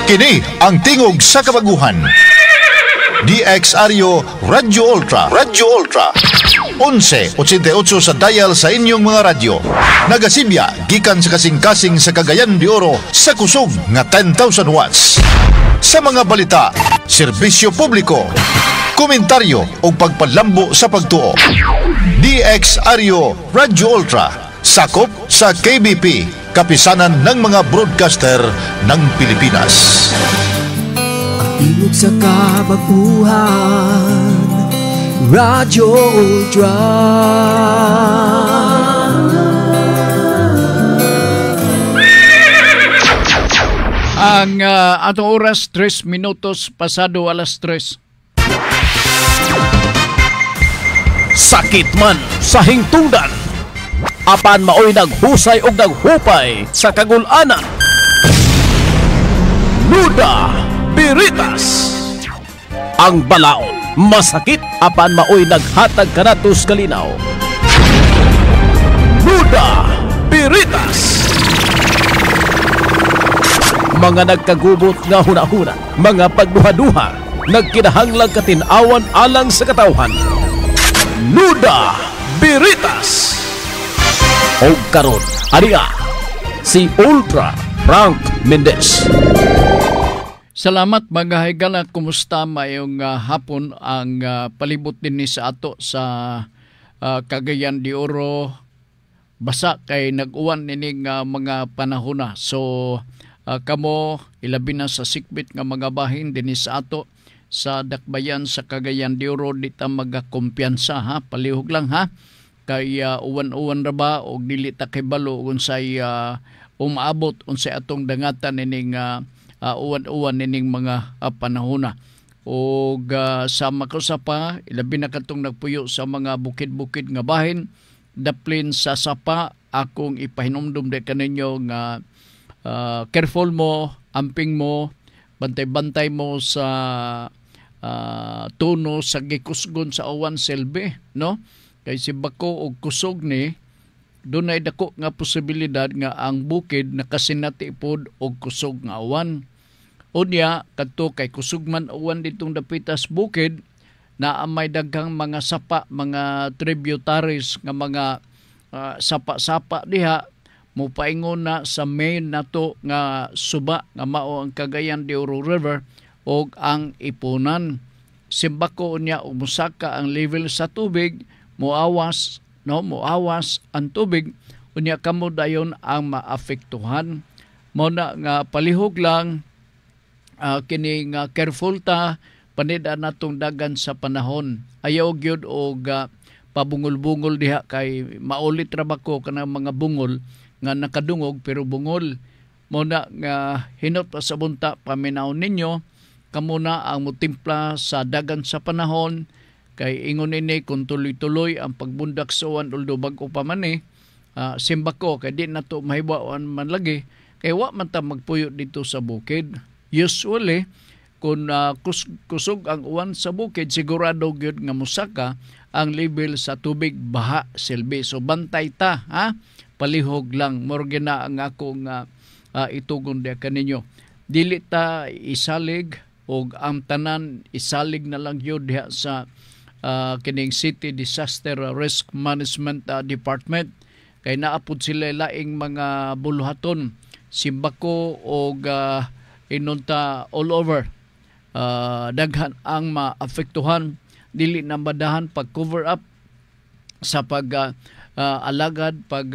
Kini ang tingog sa kabaguhan. DXRyo Radyo Ultra. Radyo Ultra. 1188 sa dial sa inyong mga radyo. Nagasibya gikan sa kasing-kasing sa Cagayan de Oro sa kusog nga 10,000 watts. Sa mga balita, serbisyo publiko, komentaryo o pagpalambo sa pagtuo. DXRyo Radyo Ultra. Sakop sa KBP, kapisanan ng mga broadcaster ng Pilipinas. Tingog sa kabaguhan, Radyo Ultra. Ang atong oras, 3 minutos pasado alas 3. Sakit man sa hingtungdan, apan maoy naghusay og naghupay sa kagul-anan. Nuda Biritas. Ang balaod masakit apan maoy naghatag kanatos kalinaw. Nuda Biritas. Mga nagkagubot nga hunahuna, mga pagduha-duha, nagkinahanglang katinawan alang sa katawhan. Nuda Biritas. O karon, ariya, si Ultra Frank Mendez. Salamat mga haigala, kumusta mayong hapon ang palibot din ni sa ato sa Cagayan de Oro. Basa kay nag-uwan nining mga panahon na. So kamo ilabi na sa sikbit nga mga bahin din sa ato sa dakbayan sa Cagayan de Oro, di ta magakumpiyansa ha, palihog lang ha. Kay uwan-uwan ra ba o dili ta kay balo unsay umaabot unsay atong dangatan nining uwan-uwan nining mga panahona. O sama ko sa pa ilabi na katong nagpuyo sa mga bukid-bukid nga bahin, daplin sa sapa akong ipahinumdum de kaninyo nga careful mo, amping mo, bantay-bantay mo sa tuno sa gikusgon sa awan selbe, no? Kay si bako og kusog ni dunay dako nga posibilidad nga ang bukid nakasinati pod og kusog nga awan. Unya kadto kay kusog man awan ditong dapitas bukid, na may daghang mga sapa, mga tributaries nga mga sapa-sapa diha mopaingon na sa main nato nga suba nga mao ang Cagayan de Oro River og ang Ipunan. Simbako unya umusaka ang level sa tubig, muawas ang tubig, unya kamo dayon ang maapektuhan. Mo na nga palihog lang kini nga careful ta panida natong dagan sa panahon. Ayaw gyud og pabungol-bungol diha kay maulit ra bako kanang mga bungol nga nakadungog pero bungol. Mo na nga hinot pa sa bunta paminaw ninyo kamo na ang mutimpla sa dagan sa panahon. Kay ingon ini kung tuloy-tuloy ang pagbundak sa uwan uldo bag-o pa man simbako kay di na to mahibawaan man lagi kay wa man ta magpuyo dito sa bukid. Usually kung kusog ang uwan sa bukid, sigurado gyud nga musaka ang level sa tubig baha silbi. So bantay ta ha, palihog lang morgue na ang akong itugon dia kaninyo. Dili ta isalig og ang tanan isalig na lang yun diha sa kining City Disaster Risk Management Department. Kay naapod sila laing mga buluhaton, simbako og inunta all over. Daghan ang maapektuhan, dili na madahan pag cover up sa pag alagad, pag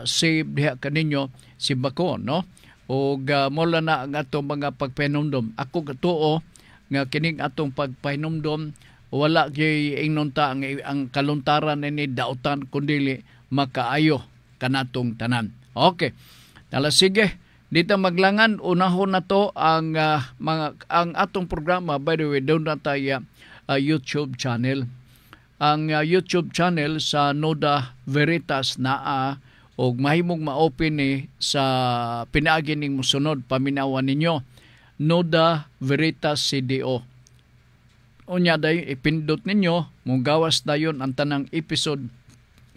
save diha kaninyo simbako, no? Og mula na ang atong mga pagpahinumdom. Ako katuo nga kining atong pagpahinumdom wala gyud ingnon ta ang kaluntaran ni dautan kundili makaayo kanatong tanan. Okay. Tala sige, dito maglangan unahon na to ang ang atong programa. By the way, doon na tayo YouTube channel. Ang YouTube channel sa Nuda Biritas naa og mahimong ma-open ni sa pinaagi ning mosunod paminawan ninyo. Nuda Biritas CDO. Unya dayon ipindot ninyo, mugawas dayon ang tanang episode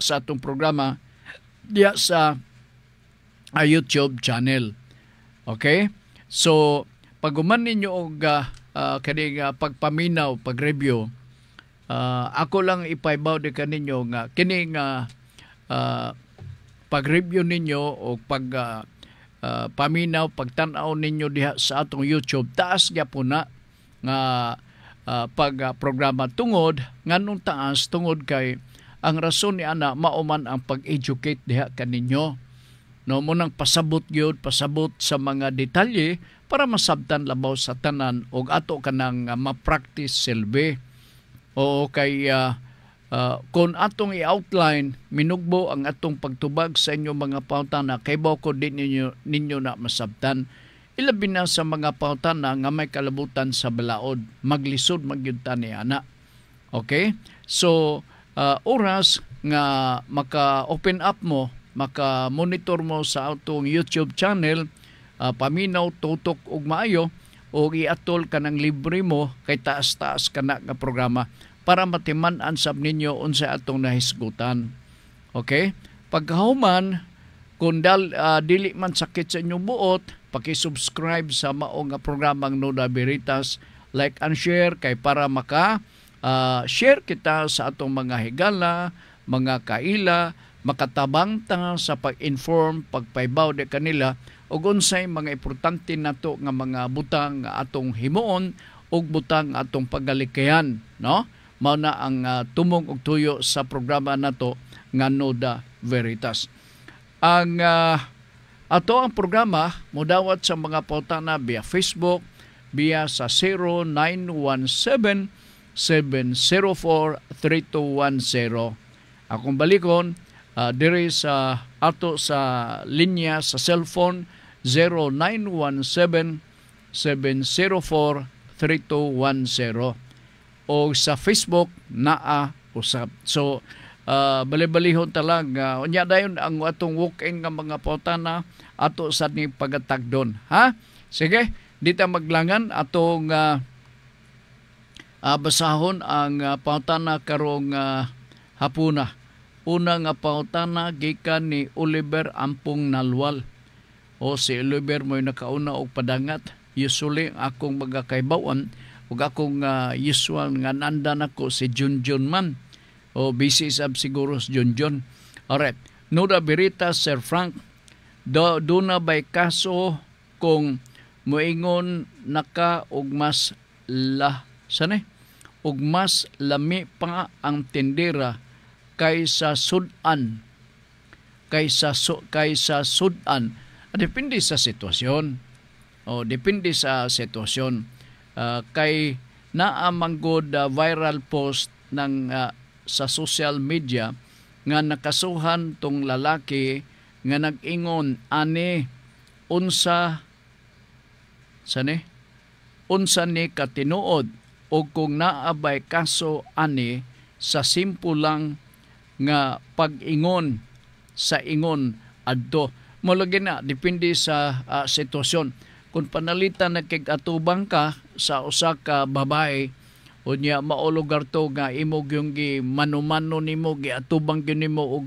sa atong programa diya sa YouTube channel. Okay? So, paguman ninyo og kani nga pagpaminaw, pag-review, ako lang ipaibaw di kaninyo nga kini nga pag-review ninyo o paminaw, pagtan-aw ninyo diha sa atong YouTube, taas gyapon na nga programa tungod nganong taas tungod kay ang rason ni ana mauman ang pag-educate diha kaninyo. No, munang pasabot sa mga detalye para masabtan labaw sa tanan og ato kanang ma-practice silbi. O kay kung atong i-outline, minugbo ang atong pagtubag sa inyong mga pautana, kay bako din ninyo na masabtan. Ilabi na sa mga pautana nga may kalabutan sa balaod, maglisod magyud ta ni ana. Okay? So, oras nga maka-open up mo, maka-monitor mo sa atong YouTube channel, paminaw, tutok ug maayo, o iatol ka ng libre mo kay taas-taas ka na nga programa para matiman-an sab ninyo unsa atong nahisgutan. Okay? Pagkahuman, kung dili man sakit sa inyong buot, paki-subscribe sa mao nga programang Nuda Veritas, like and share kay para share kita sa atong mga higala, mga kaila, makatabang ta sa pag-inform, pagpaibaw de kanila ug unsay mga importante nato nga mga butang nga atong himuon ug butang nga atong pagalikayan, no? Mao na ang tumong ug tuyo sa programa nato nga Nuda Veritas. Ang ato ang programa modawat sa mga pautana via Facebook, via sa 0917-704-3210. Akong balikon, diri sa ato sa linya sa cellphone 0917-704-3210 o sa Facebook naa usab. So bali-balihon talag unya dayon ang atong walk-in nga mga pautana ato sa ni pagatagdon, ha? Sige, di ta maglangan atong basahon ang pautana karong hapuna. Una nga pautana gikan ni Oliver Ampong Nalwal. O si Oliver mo'y nakauna og padangat. Usually akong magakaibawan ug akong usual nga nandan ako si Junjun man. O busy sab siguro si Junjun. Alright. Nuda Veritas, Sir Frank. Duna ba'y kaso kung moingon naka og mas ug mas lami pa ang tindera kaysa sudan. Depende sa sitwasyon. Depende sa sitwasyon. Kay naamanggod viral post ng sa social media nga nakasuhan tong lalaki nga nag-ingon ani unsa ni katinuod o kung naabay kaso ani sa simpulang nga pag-ingon sa ingon adto. Mulagi na, depende sa sitwasyon. Kung panalitan na kig-atubang ka sa usa ka babae, o niya maulugar to nga imog yung mano-mano nimo, giatubang yun nimo o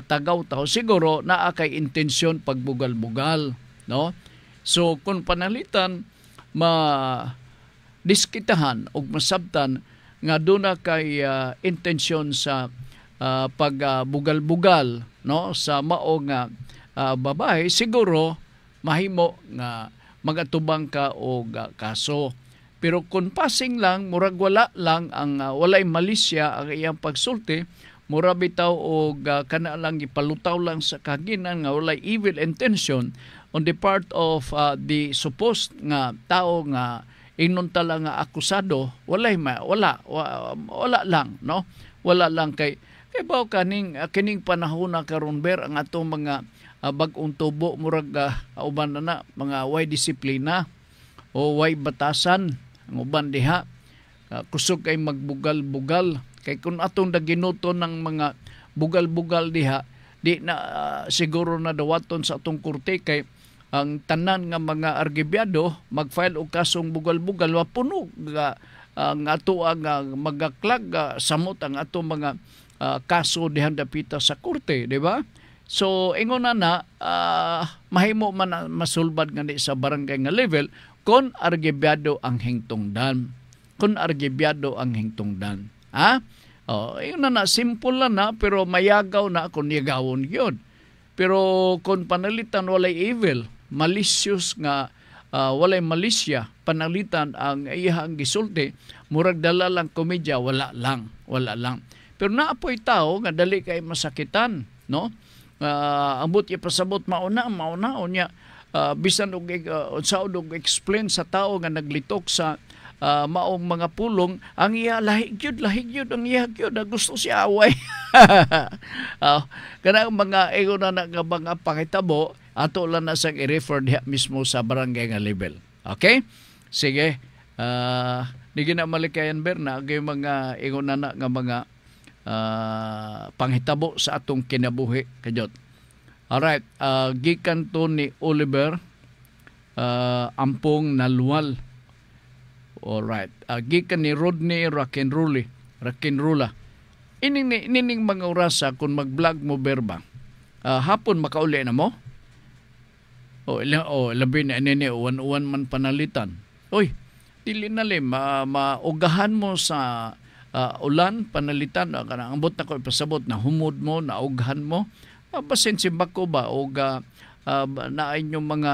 tagaw tao, siguro naa kay intensyon pagbugal-bugal. No? So, kung panalitan, diskitahan o masabtan nga doon na kay intensyon sa pagbugal-bugal no sa mao nga babae, siguro mahimo nga magatubang ka og kaso. Pero kung passing lang, murag wala lang ang walay malisya ang iyang pagsulti, mura bitaw og kana lang ipalutaw lang sa kaginan nga walay evil intention on the part of the supposed nga tao nga inuntala nga akusado, wala lang, no? Wala lang kay baw kining panahon na karon ber ang atong mga bag-ong tubo murag uban na mga way disiplina o way batasan ang uban diha kusog kay magbugal-bugal kay kun atong daginuto ng mga bugal-bugal diha di na siguro na dawaton sa atong korte kay ang tanan nga mga argibyado mag-file og kasong bugal-bugal wa puno ang ato ang magaklag samot ang ato mga kaso dihan dapita sa korte, di ba? So ingon na mahimo man masulbad nga sa barangay nga level Kon argibyado ang hingtungdan. Kun argibyado ang hingtungdan. Ha? Yun na simple lang na, pero mayagaw na kung yagawon yun. Pero kung panalitan walay evil, malicious nga, walay malisya, panalitan ang iyang gisulti, murag dala lang komedya, wala lang. Pero naapoy tao nga dali kay masakitan, no? Ambot ipasabot mauna niya, bisan og unsaon og explain sa tao nga naglitok sa maong mga pulong, ang iya lahig yun ang iya gyud na gusto siya away. Kanang mga ego na nga mga pakitabo ato lang na sang i-refer diha mismo sa barangay nga level. Okay? Sige. Di na malikayan Berna kay mga ego na nga mga panghitabo sa atong kinabuhi kajot. Alright, gikan to ni Oliver Ampong Nalual. Alright. Gikan ni Rodney Rakinrula. Ining mga orasa kung mag-vlog mo berba. Hapon makauli na mo? Labi na nini uwan man panalitan. Oy, dili na li maugahan mo sa ulan panalitan kanang ambot na ko ipasabot na humod mo, naugahan mo. Basin si bako ba og na inyong mga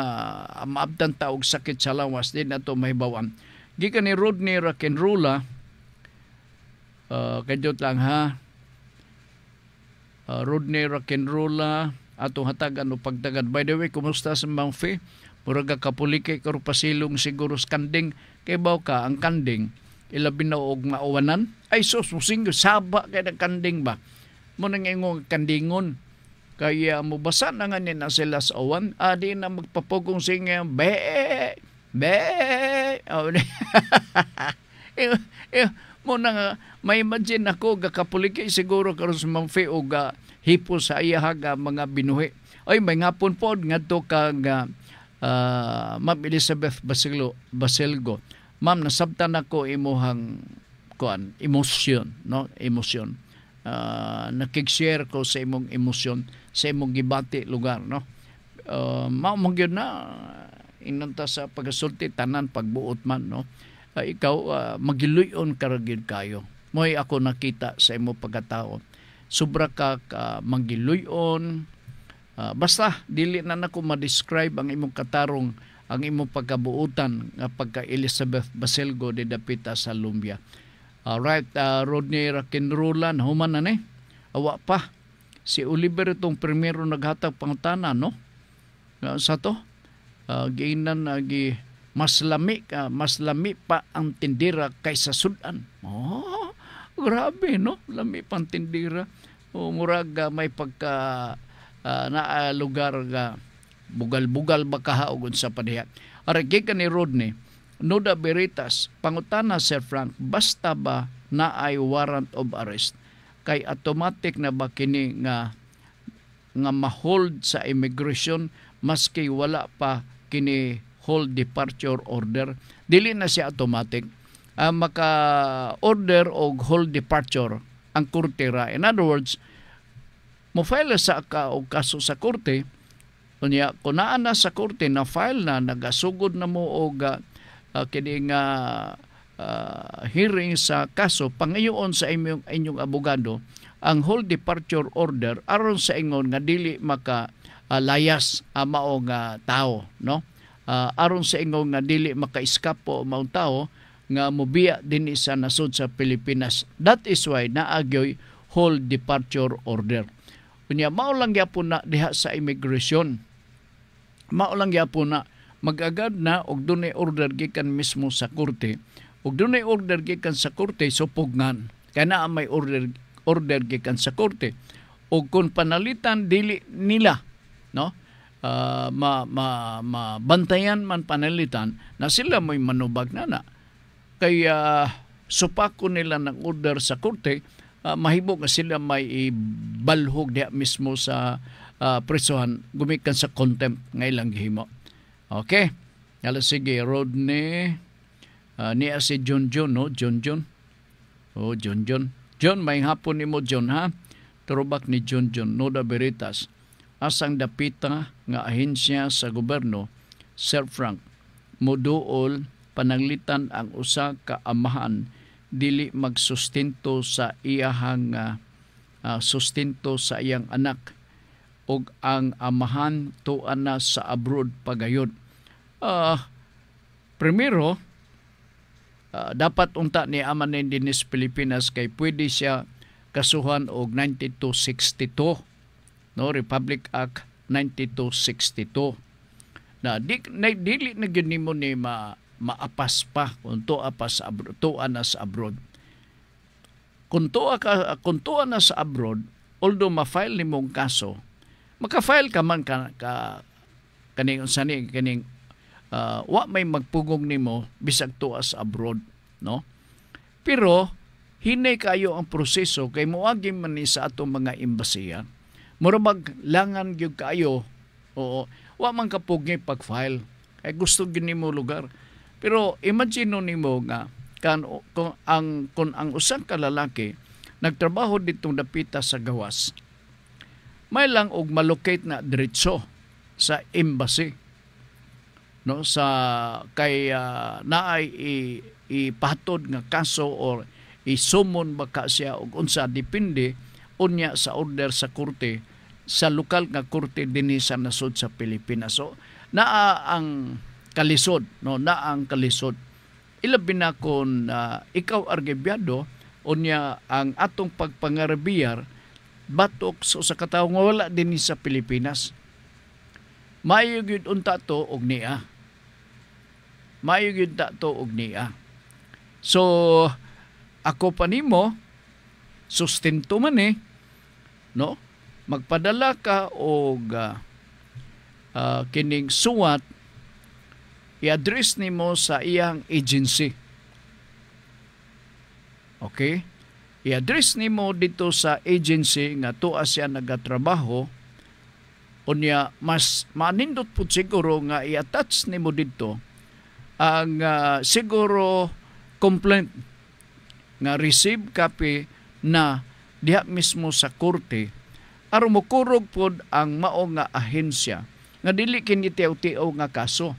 maabdan taog sakit sa lawas din ato mahibawan. Gikan ni Rodney Rakinrula, kadyot lang ha, Rodney Rakinrula, atong hatagan o pagtagad. By the way, kumusta sa Mang Fe? Muraga kapulike karo pasilong siguro kanding. Kay baw ka, ang kanding, ilabi na og mauwanan. Ay sus, musinggo, saba kay na kanding ba? Muna nga yung kandingon. Kaya mubasa na nga na sila sa awan. Di na magpapugong singa, muna nga may imagine ako gakapulike siguro karon sa Mang Fe o hipo sa iyahaga mga binuhi. Ay may ngapon pod ngadto kag Ma'am Elizabeth Baselgo. Ma'am, nasabtan ako imuhang emosyon, no? Emosyon. Nakig-share ko sa imong emosyon sa imong gibati lugar, no? Mao gyud na inunta sa pagasulti tanan pagbuot man, no? Ikaw magiluyon ka gyud kayo. Moy ako nakita sa imo pagkatao. Sobra ka magiluyon. Basta dili na nako ma-describe ang imong katarong, ang imong pagkabuutan nga pagka Elizabeth Baselgo de dapita sa Lumbia. Alright, Rodney Rakinrula human na ni. Awa pa si Oliver itong primero naghatag pangutana, no? Sa to giinan mas lami pa ang tindira kaysa sudan. Grabe, no? Lami pa ang tindira. Murag may pagka na lugar nga bugal-bugal bakahaog sa padiha. Aragi ka ni Rodney, Nuda Veritas, pangutana Sir Frank, basta ba na ay warrant of arrest? Kay automatic na ba kini nga ma-hold sa immigration maski wala pa kini hold departure order? Dili na siya automatic. Maka-order og hold departure ang korte ra. In other words, mo-file sa og kaso sa korte, kunya kunaan na sa korte na file na nagasugod na mo og kini nga hearing sa kaso pangayoon sa inyong abogado ang hold departure order aron sa ingon nga dili maka layas mao nga tao, no? Aron sa ingon nga dili maka-eskapo maong tao nga mobiya dinhi sa nasod sa Pilipinas. That is why naagyoy hold departure order. Kunya mao lang gyapon na diha sa immigration. Mao lang gyapon na mag-agad na og dunay order gikan mismo sa korte. Og dunay order gikan sa korte supugngan. Kaya na may order gikan sa korte. Og kung panalitan dili nila, no? Bantayan man panalitan na sila mo'y manubag na. Kaya supako nila ng order sa korte, mahibog nga sila may ibalhog diha mismo sa presohan gumikan sa contempt nga ilang gihimo. Okay? Yala sige, Rodney, niya si John, no? John. Oh, John. John, may hapon ni mo, John, ha? Turubak ni John, Nuda Veritas. Asang dapita nga ahensya sa gobyerno, Sir Frank, moduol pananglitan ang usa ka amahan dili magsustento sa iyahang sustento sa iyang anak ug ang amahan tuan na sa abroad pagayod. Primero, dapat unta ni amanin din sa Pilipinas kay pwede siya kasuhan og 9262, no, Republic Act 9262. Dili na gyud nimo ni maapas pa kung tuwa pa sa abroad, tuwa na sa abroad. Kung tuwa na sa abroad, although ma-file nimong kaso, maka-file ka man kaning wa may magpugong nimo bisag tuwa sa abroad, no? Pero hinay kayo ang proseso kay moagi man ni sa atong mga embasiya. Murabag langan gyud kayo, oo, wa man kapugi pag-file kay gusto gyud nimo lugar. Pero imagine nimo nga kung ang usang ka lalaki nagtrabaho ditong dapita sa gawas, may lang og malocate na diretso sa embassy, no, sa kay naay ipahatod nga kaso or isumon baka siya og unsa depende unya sa order sa korte, sa lokal nga korte dinhi sa nasod sa Pilipinas. So naa ang kalisod, no, na ang kalisod. Ilabi na kung ikaw argebyado, unya ang atong pagpangarabiyar batok sa katawo nga wala din sa Pilipinas. Maayo gyud unta to og niya. Maayo gyud ta to og niya. So ako pa nimo sustento man no, magpadala ka og kining suwat, i-address nimo sa iyang agency. Okay? I-address nimo dito sa agency nga tuwa siya nagatrabaho. Unya mas manindot pud siguro nga i-attach nimo dito ang siguro complaint nga receive copy na diha mismo sa korte aron mokurog pod ang mao nga ahensya nga dili kini tiaw-tiaw nga kaso.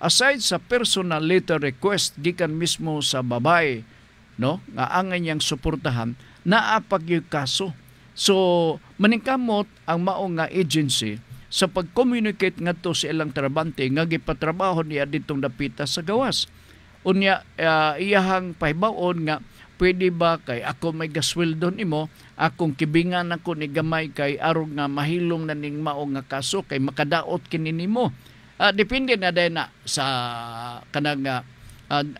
Aside sa personal letter request gikan mismo sa babae, no, nga angay niyang suportahan, naa pag yung kaso. So maningkamot ang mao nga agency sa pag-communicate ngadto sa ilang trabante nga gipatrabaho niya ditong dapita sa gawas. Unya iyahang pahibaon nga pwede ba kay ako may gasweldo nimo, akong kibingan ako ni gamay kay aron nga mahilom na ning mao nga kaso kay makadaot kini nimo. Depende na din na sa kanang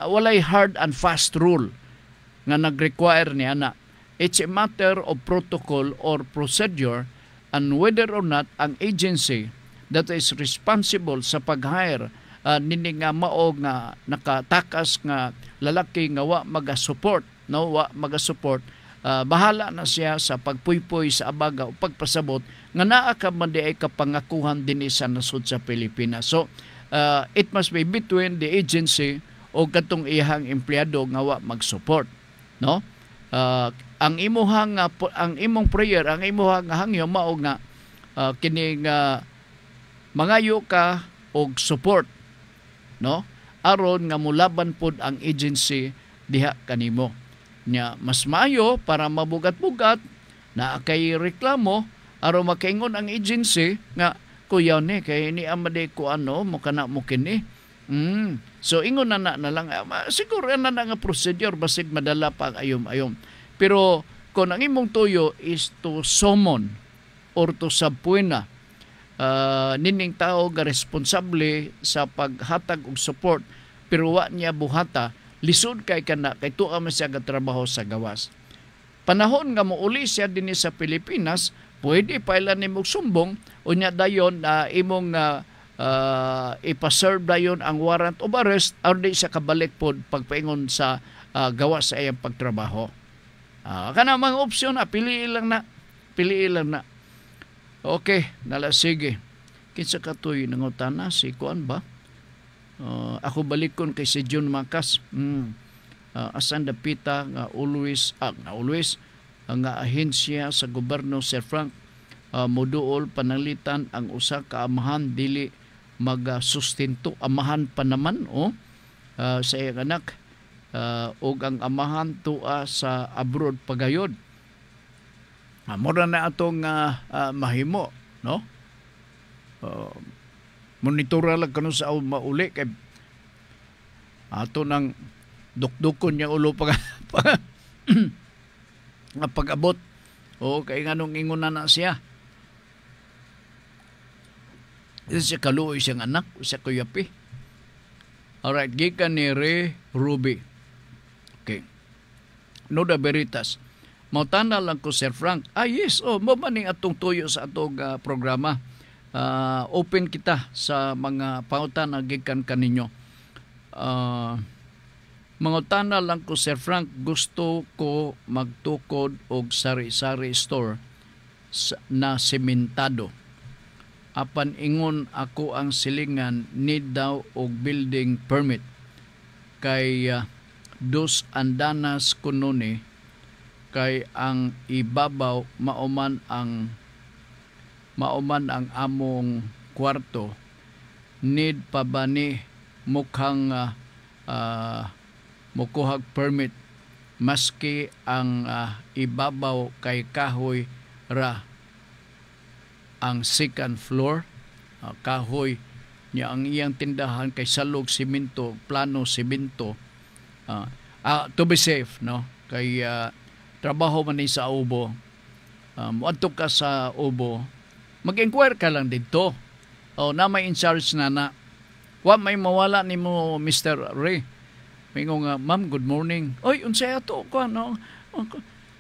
walay hard and fast rule nga nag-require ni ana. It's a matter of protocol or procedure and whether or not ang agency that is responsible sa pag-hire nini nga mao nga nakatakas nga lalaki nga wa maga-support, no, wa maga-support, bahala na siya sa pagpuypoy sa abaga o pagpasabot nga naa ka man di ay kapangakuhan din sa nasod sa Pilipinas. So it must be between the agency o katong iyang empleyado nga wa mag-support, no? Ang imong prayer, ang imong hangyo mao nga kining mangayo ka og support, no, aron nga mulaban pod ang agency diha kanimo. Nya mas maayo para mabugat-bugat na kay reklamo aron makaingon ang agency nga kuyaw ni kay ni amade ko ano mo kana mo kini. So ingon na lang siguro na nga procedure basig madala pa ayom-ayom. Pero kung ang imong tuyo is to summon or to subpoena nining tao nga responsable sa paghatag og support pero wa niya buhata, lisod kay kana kay tuwa man siya gatrabaho sa gawas. Panahon nga mouli siya dinhi sa Pilipinas, pwede pailan nimo sumbong unya dayon imong ipa-serve dayon ang warrant of arrest aron di siya kabalik pod pagpaingon sa gawas sa iyang pagtrabaho. Kana mga opsyon pili lang na. Okay, nala sige. Kinsa katoy nangutana si kuan ba? Ako balikon kay si John Macas. Asan dapita nga always nga ahensya sa gobyerno Sir Frank moduol pananglitan ang usa ka amahan dili magsustento. Amahan pa naman sa iyang anak. O ang amahan tua sa abroad pagayod. Mura na atong mahimo, no? Monitora lang kanu sa mauli kay ato nang dukdukon niya ulo pag-abot. O kay nganong ingon na siya. Ito siya kaluoy siyang anak, siya kuyapi. Alright, gikan ni Ray Ruby. Okay. Nuda Veritas. Mautana lang ko, Sir Frank. Yes, mabaning atong tuyo sa atong programa. Open kita sa mga pautana gikan kaninyo. Mangutana lang ko, Sir Frank, gusto ko magtukod og sari-sari store na sementado. Apan ingon ako ang silingan need daw og building permit. Kay dos andanas kunoni kay ang ibabaw mauman ang among kwarto. Need pa ba ni mukhang mukuhag permit maski ang ibabaw kay kahoy ra ang second floor kahoy niya ang iyang tindahan kay salog simento plano simento to be safe, no, kay trabaho man ni sa Ubo, muadto ka sa Ubo, mag-inquire ka lang dito na may in charge na wa may mawala nimo Mr. Ray. Mingo nga, ma'am, good morning. Oy, unsay ato ko, no?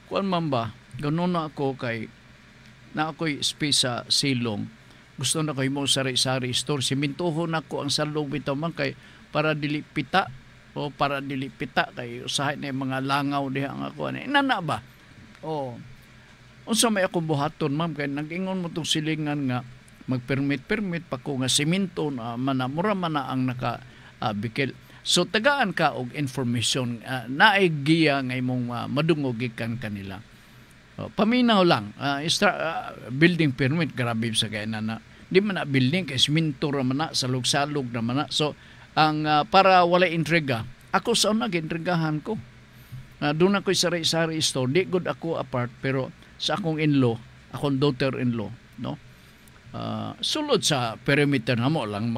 Kuan ma'am ba? Ganun na ako kay na ako'y space sa silong. Gusto na ko mo sari-sari store. Simintuhon ako ang salong bitaw man kay para dilipita kay usahay na yung mga langaw diha ang ako. Inana ba? Unsa may akong buhaton, ma'am, kay nag-ingon mo tong silingan nga mag-permit pa ko nga simento na mura man na ang naka-bikil. So tagaan ka og information naay giya nga imong madungogikan kanila. Paminaw lang building permit grabe sa kay na di man na building kay siminto ra man na salog-salog na man na. So ang para wala intriga ako sa una gintrigahan ko. Doon ako sari-sari store di good ako apart pero sa akong in-law, akong daughter-in-law, no? Sulod sa perimeter na mo lang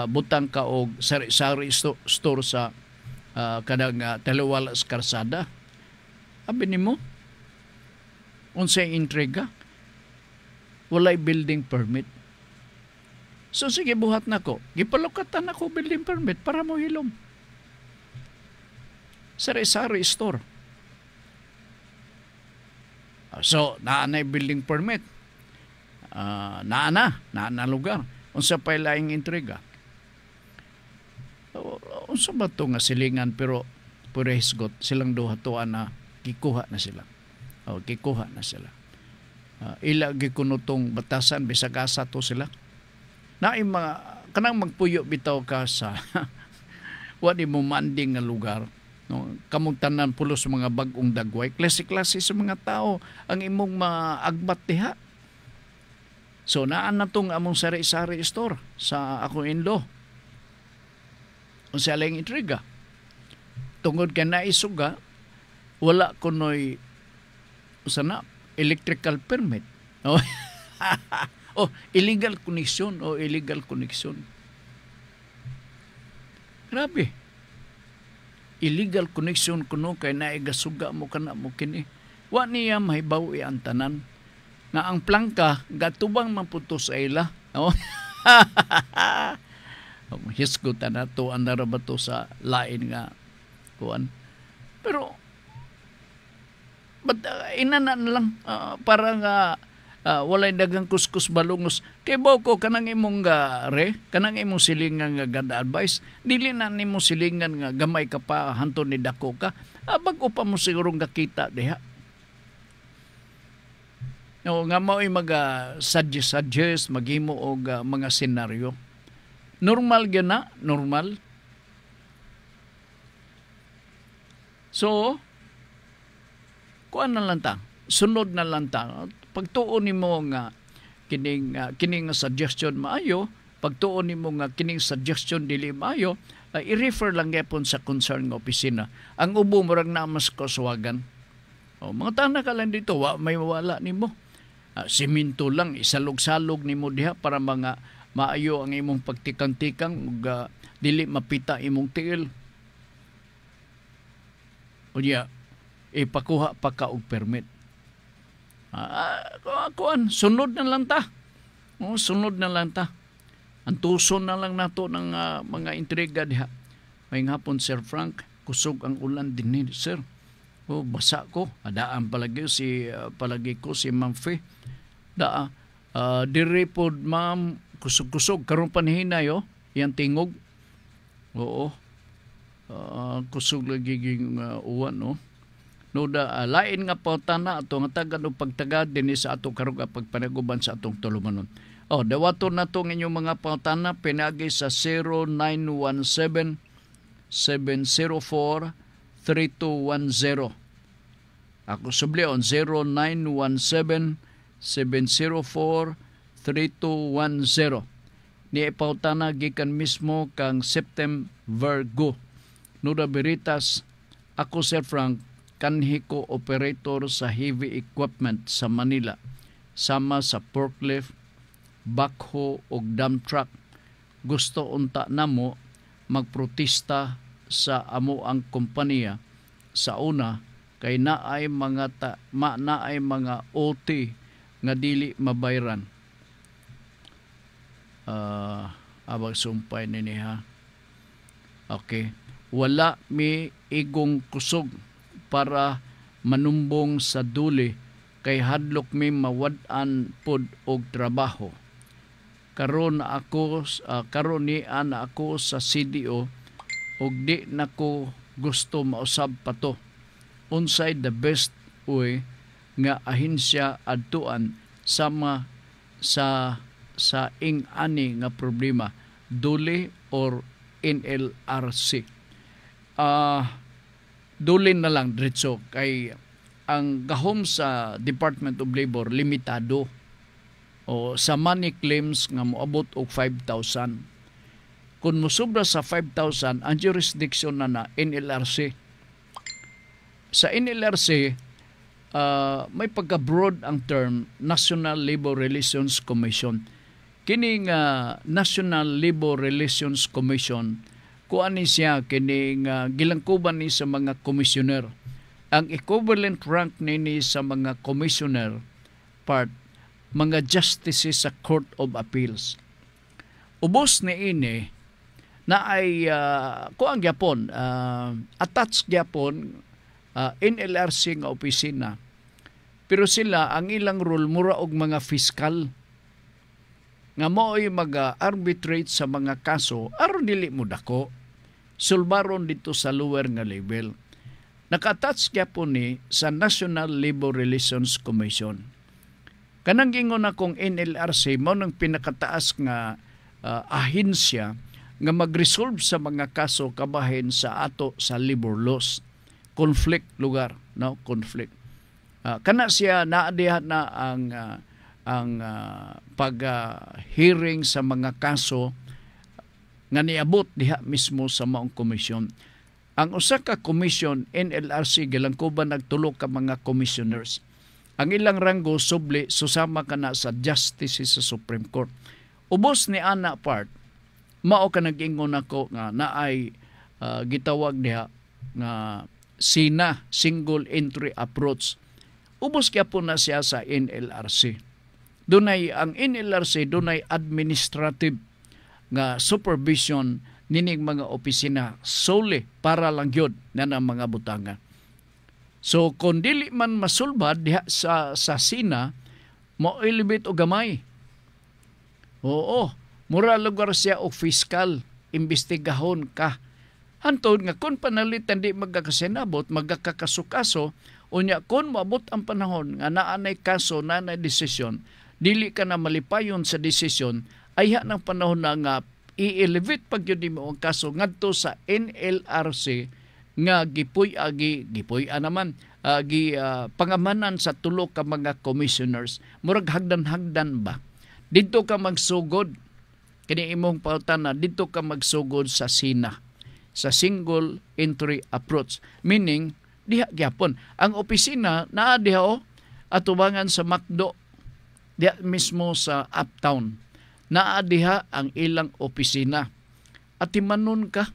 butang ka og sari-sari store sa kanang Taliwalas Karsada. Abi nimo unsay intriga? Walay building permit. So sige buhat nako. Gipalukatan ako building permit para mo hilom. Sari-sari store. So naanay building permit. Naana lugar. Unsa pa laing intriga? Unsa ba to nga silingan pero hisgot silang duha tuan na kikuha na sila. Kikuha na sila. Ila gikunutong batasan bisag asa to sila. Naay mga kanang magpuyo bitaw ka sa wa di mo manding nga lugar, no, kamong tanan pulos mga bag-ong dagway, klase-klase sa mga tao ang imong maagbat diha. So naan na tong among sari-sari store sa ako in-law. Unsa lang intriga? Tungod kay naisuga, wala kunoy usana electrical permit. Illegal connection illegal connection. Grabe. Illegal connection kuno kay naigasuga mo kana mo kini. Wa niya mahibaw ang tanan nga ang plangka gatubang maputos sa ila. Hisgutan na to ang narabato sa lain nga kuan. Pero inana na lang para nga walay dagang kuskus balungos. Kay ko kanang imong kanang imong silingan nga ganda advice. Dili na nimo silingan nga gamay ka pa hanton ni dako ka. Bag-o pa mo sigurong gakita diha. No, nga mao'y suggest maghimo og mga senaryo. Normal gyud na, normal. So, kuan na lang ta, sunod na lang ta. Pagtuon nimo nga kining suggestion maayo, pagtuon nimo nga kining suggestion dili maayo, i-refer lang gyapon sa concern nga opisina. Ang ubo murag na mas kaswagan. Mga tana ka lang dito, may mawala nimo. Siminto lang, isalog-salog nimo diha para mga maayo ang imong pagtikang-tikang ug dili mapita imong tiil. Unya, ipakuha pa ka og permit. Kuan, sunod na lang ta. Sunod na lang ta. Ang tuson na lang nato ng mga intriga diha. May hapon, Sir Frank, kusog ang ulan din sir. Basa ko. Adaan palagi ko si Ma'am Faye. Dire pod ma'am, kusog-kusog. Karon panhinay yang tingog. Oo. Kusog lagi ging uwan No lain nga pautana ato nga tagad og pagtagad dinhi sa ato karong pagpanaguban sa atong tulumanon. Dawaton nato ng inyong mga pautana pinagi sa 0917 704 3210. Ako sublion 0917 704 3210. Ni pautana gikan mismo kang September Go. Nuda Biritas, ako Sir Frank, kanhi ko operator sa heavy equipment sa Manila, sama sa forklift, backhoe o dump truck. Gusto unta namo magprotesta sa amo ang kompanya. Sa una, kay naay mga OT nga dili mabayran. Abang sumpay nini ha. Okay. Wala mi igong kusog para manumbong sa duli kay hadlok mi mawad-an pod og trabaho. Karon ni ana ako sa CDO og di nako gusto mausab pa to. Unsay the best way nga ahensya adtuan sama sa ing-ani nga problema, duli or NLRC. Duli na lang diretso kay ang gahom sa Department of Labor limitado o sa money claims nga moabot og 5,000. Kung musubra sa 5,000 ang jurisdiction na NLRC. Sa NLRC may pagka-broad ang term National Labor Relations Commission. Kining National Labor Relations Commission kuan ni siya kining gilangkuban ni sa mga komisyoner. Ang equivalent rank nini sa mga commissioner part mga justices sa Court of Appeals. Ubos ni ini na ay kuan gyapon attached gyapon NLRC nga opisina. Pero sila ang ilang role mura og mga fiskal nga mo'y mag-arbitrate sa mga kaso aron dili mo dako sulbaron dito sa lower nga level. Naka-attach gyapon ni sa National Labor Relations Commission. Kanang gingon akong NLRC mao nang pinakataas nga ahensya nga mag-resolve sa mga kaso kabahin sa ato sa labor laws. Conflict lugar, no? Conflict. Kana siya naadihat na ang pag-hearing sa mga kaso nga niabot diha mismo sa maong komisyon. Ang usa ka komisyon NLRC gilangkuban nagtulo ka mga commissioners. Ang ilang ranggo subli susama kana sa justices sa Supreme Court. Ubos ni ana part mao ka nag-ingon ako nga naay gitawag diha nga SINA, Single Entry Approach. Ubos gyapon na siya sa NLRC. Dunay ang NLRC dunay administrative nga supervision nining mga opisina solely para lang gyud na ng mga butanga. So kung dili man masulbad diha sa SINA mo ilibit o gamay. Oo, mura lugar siya og fiscal imbestigahon ka. Hantod nga kung panalitan di magkakasenabot, magkakasukaso, unya kung maabot ang panahon nga naanay kaso, naanay desisyon, dili ka na malipayon sa desisyon, ay ng panahon na nga i-elevate pag yun mo ang kaso ngadto sa NLRC nga pangamanan sa tulo ka mga commissioners. Murag hagdan-hagdan ba? Dito ka magsugod. kini imong pangutana dito ka magsugod sa SINA, sa single entry approach, meaning diha gyapon ang opisina naa diha atubangan sa McDo diha mismo sa Uptown, naa diha ang ilang opisina at timanon ka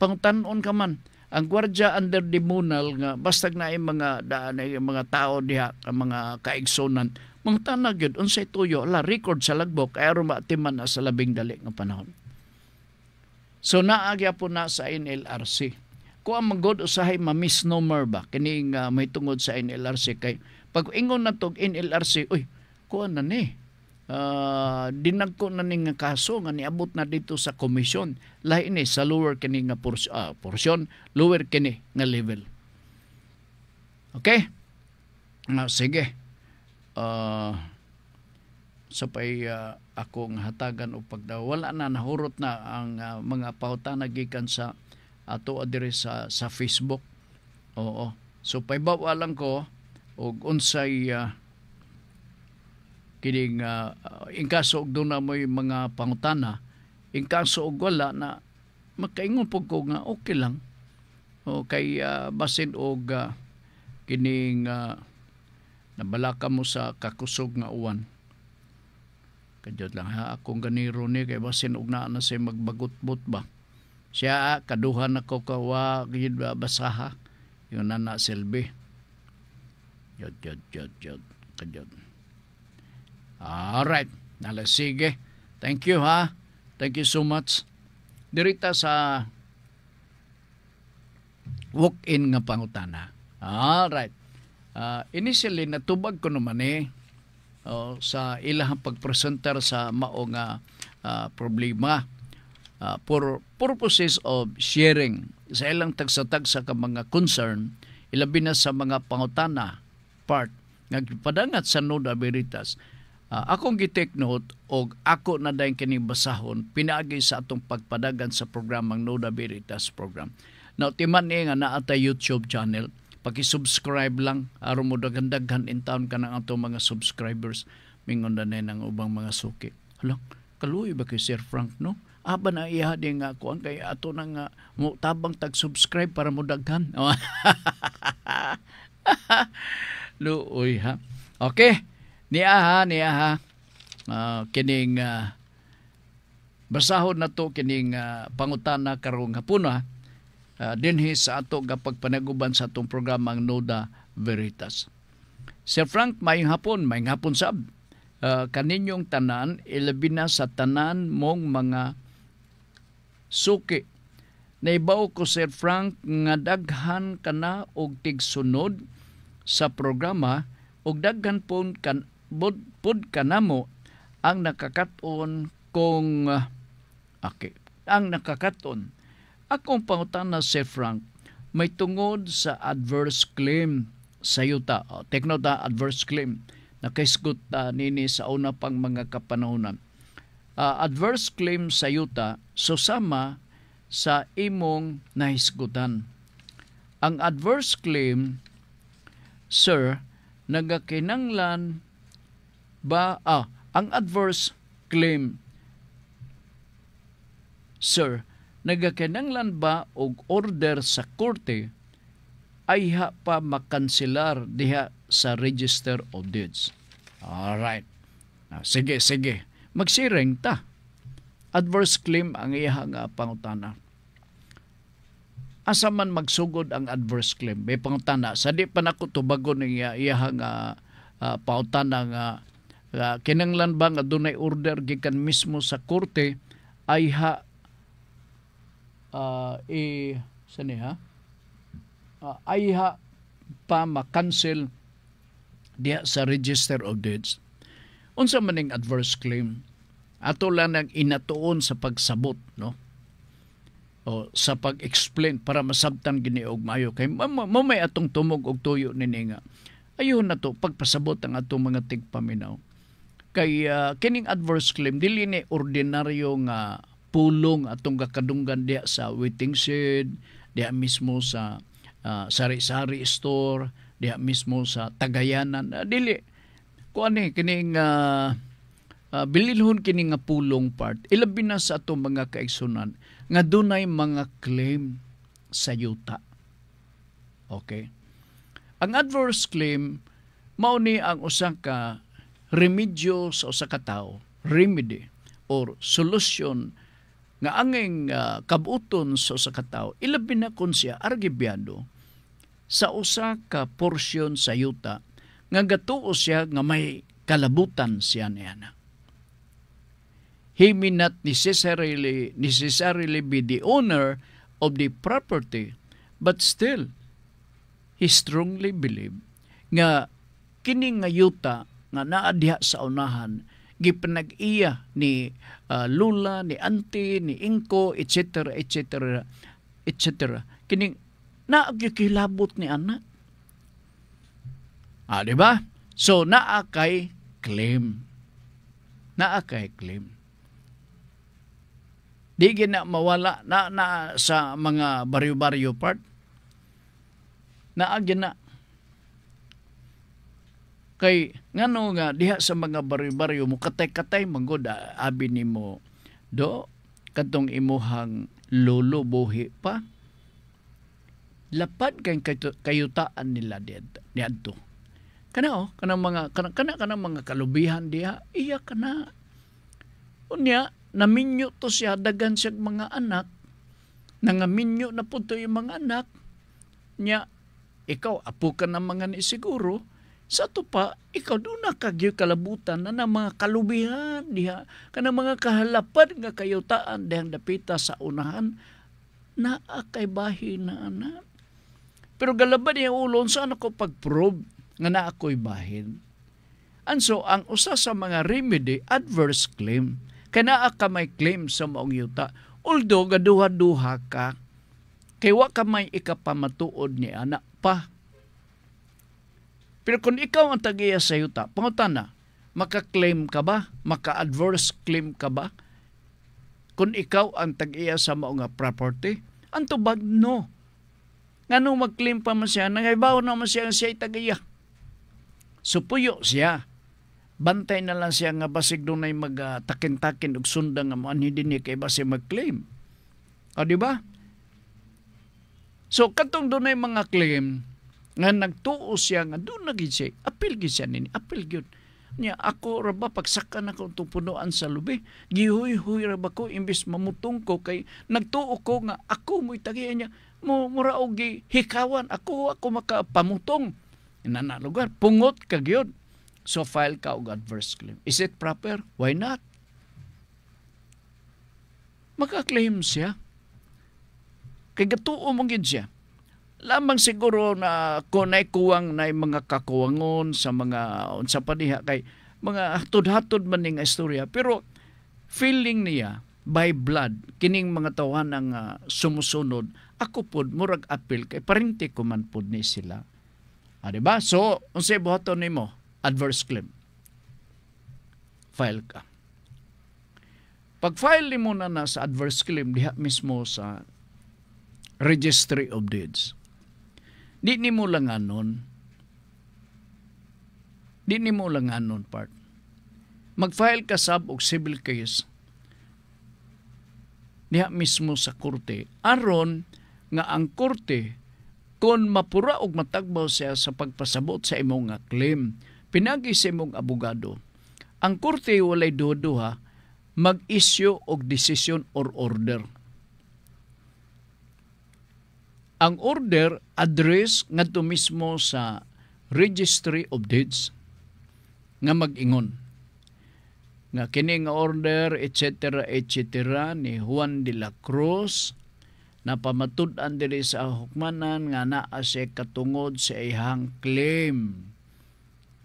pangutanon ka man ang gwardiya under the munal nga bastag na mga daan ay mga tao diha ang mga kaigsonan mangutana gyud unsay tuyo la record sa lagbok kay aron maatiman na sa labing dali nga panahon. So naa gyapon na sa NLRC. Kung ang magod usahay ma-misnomer ba kining may tungod sa NLRC kay pag ingon na tog NLRC, uy, kuan na ni. Dinagko na ni nga kaso nga niabot na dito sa komisyon. Lahi ni sa lower kini nga porsyon, lower kini nga level. Okay? Sige. Sapay akong hatagan o pagdaw. Wala na, nahurot na ang mga pahutana gikan sa ato adire sa Facebook. Oo. So paybawa lang ko og unsay kining in kaso og doon na mo'y mga pangutana, in kaso og wala na makaingon po ko nga okay lang. O kay basin og kining nabalaka mo sa kakusog nga uwan. Kadyot lang ha, akong ganiro ni kay basin og naa na siya magbagot-bot ba. Siya kaduhan ako kawa gid basaha yung nana Selby. Jod. Kadyot. Alright. Nala, sige. Thank you ha. Thank you so much. Dirita sa walk-in nga pangutana. Alright. Initially, natubag ko naman sa ilahang pagpresentar sa mao nga problema. For purposes of sharing sa ilang tagsa-tagsa ka mga concern, ilabi na sa mga pangutana part nga padangat sa Nuda Veritas. Akong gi-take note og ako na dayon kini basahon pinaagi sa atong pagpadagan sa programang Nuda Veritas program. Now timan ni nga naa ta YouTube channel, paki-subscribe lang aron mo daghan-daghan in town ka ng atong mga subscribers mingon na ng ubang mga suki. Hala, kaluoy ba kay Sir Frank no? Aba na iya din nga ko ang kay ato nang mo tabang tag-subscribe para mo daghan. Luoy ha. Okay. Niya ha. Kining basahon na to kining pangutana karong hapuna dinhi sa ato nga pagpanaguban sa atong programang Nuda Veritas. Sir Frank, mayong hapon sab. Kaninyong tanan, ilabi na sa tanan mong mga suki. Naibaw ko, Sir Frank, nga daghan kana og tigsunod sa programa og daghan pud kanamo ang nakakaton kung ang nakakaton. Akong pangutana, Sir Frank, may tungod sa adverse claim sa yuta. Take note na adverse claim. Nakaisgot nini sa una pang mga kapanahonan. Adverse claim sa yuta susama sa imong nahisgutan. Ang adverse claim, sir, nagakinanglan ba ang adverse claim, sir, nagakinanglan ba og order sa korte ay pa makanselar diha sa Register of Deeds. Alright. Sige. Magsiring ta. Adverse claim ang iyang pangutana. Asa man magsugod ang adverse claim? May pangutana. Sa di pa nako tubagon ng iyang pangutana nga kinanglan ba nga dunay order gikan mismo sa korte ay ay pa makancel diha sa Register of Deeds. Unsa man ning adverse claim? Ato lang nang inatuon sa pagsabot, no? O sa pag-explain para masabtan gini og maayo kay may atong tumog og tuyo nini nga. Ayun na to pagpasabot ang atong mga tigpaminaw. Kay kining adverse claim dili ni ordinaryo nga pulong atong kakadunggan diha sa waiting shed, diha mismo sa sari-sari store, diha mismo sa Tagayanan. Dili ko ani kining bililhon kini nga pulong part, ilabi na sa ato mga kaigsunan, nga dunay mga claim sa yuta. Okay? Ang adverse claim, mao ni ang usa ka remedyo sa usa ka tawo, remedy or solution nga anging kabuton sa usa ka tawo, ilabi na kun siya argibyado sa usa ka porsyon sa yuta nga gatuo siya nga may kalabutan siya niya. He may not necessarily be the owner of the property, but still, he strongly believe nga kini nga yuta nga naa diha sa unahan gipanag-iya ni lula, ni auntie, ni inko, etc. etc. etc. Kini naa gikilabot ni anak. Di ba? So naa kay claim. Naa kay claim. Di gina mawala na sa mga baryo-baryo part. Naa gina. Kay ngano nga diha sa mga baryo-baryo mo katay-katay manggod abi nimo do kadtong imuhang lolo buhi pa. Lapad kay kayutaan nila diadto. Kana mga kalubihan diha iya kana. Unya naminyo to siya, dagan siya mga anak, nangaminyo na po to yung mga anak, niya, ikaw, apo ka ng mga ni siguro, sa to pa, ikaw doon na kagyo kalabutan na ng mga kalubihan, diha, ka ng mga kahalapan nga kayutaan, dihang dapita sa unahan, na kay bahin na anak. Pero galaban niya ulon, saan ako pag-prove nga na ako'y bahin? And so, ang usa sa mga remedy, adverse claim, kana ka may claim sa maong yuta, although gaduha-duha ka, kay wa ka may ikapamatuod ni anak pa. Pero kung ikaw ang tagiya sa yuta, pangutana, maka-claim ka ba? Maka-adverse claim ka ba? Kung ikaw ang tagiya sa maong property, ang tubag no. Ngano mag-claim pa man siya, nangaybaw naman siya tagiya. Supuyo siya. Bantay na lang siya nga basig doon ay mag-takin-takin og sunda nga maanhi din niya kay basig mag-claim. O, di ba? So, katong doon ay mga claim nga nagtuo siya nga doon naging siya, apil gid siya nini, apil gyud. Niya, ako raba pagsakan ako itong punuan sa lubi, gihuy-huy raba ko, imbis mamutong ko kay nagtuo ko nga ako mo'y tagiya niya, mura og hikawan, ako makapamutong. Na lugar, pungot ka gyud. So, file ka og adverse claim. Is it proper? Why not? Maka-claim siya. Kaya gatuo mong yun siya. Lamang siguro na kung naikuwang na mga kakuwangon sa mga unsa pa diha kay mga hatod-hatod man ning istorya. Pero feeling niya by blood, kining mga tawahan ang sumusunod, ako pod murag apil kay parinti ko man pod ni sila. Diba? So, unsay buhaton nimo? Adverse claim. File ka. Pag-file mo na sa adverse claim, diha mismo sa Registry of Deeds. Di ni mo lang anon. Part. Mag-file ka sab og civil case diha mismo sa korte. Aron nga ang korte, kung mapura og matagbaw siya sa pagpasabot sa imong nga claim, pinagi sa imong abogado, ang korte walay duha mag-issue og decision or order. Ang order address ngadto mismo sa Registry of Deeds nga mag-ingon nga kini nga order etc. ni Juan de la Cruz na pamatud-an diri sa hukmanan nga naa siya katungod sa ihang claim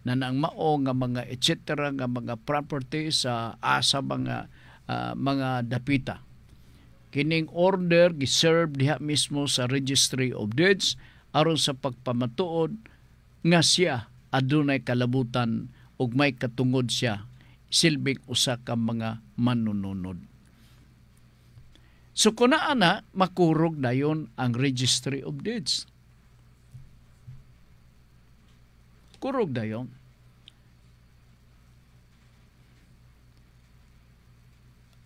na nang mao nga mga etc. nga mga property sa asa mga dapita. Kining order giserve diha mismo sa Registry of Deeds aron sa pagpamatuod nga siya adunay kalabutan ug may katungod siya silbing usa ka mga manununod. So kuna ana makurog dayon ang Registry of Deeds. Kurog dayon.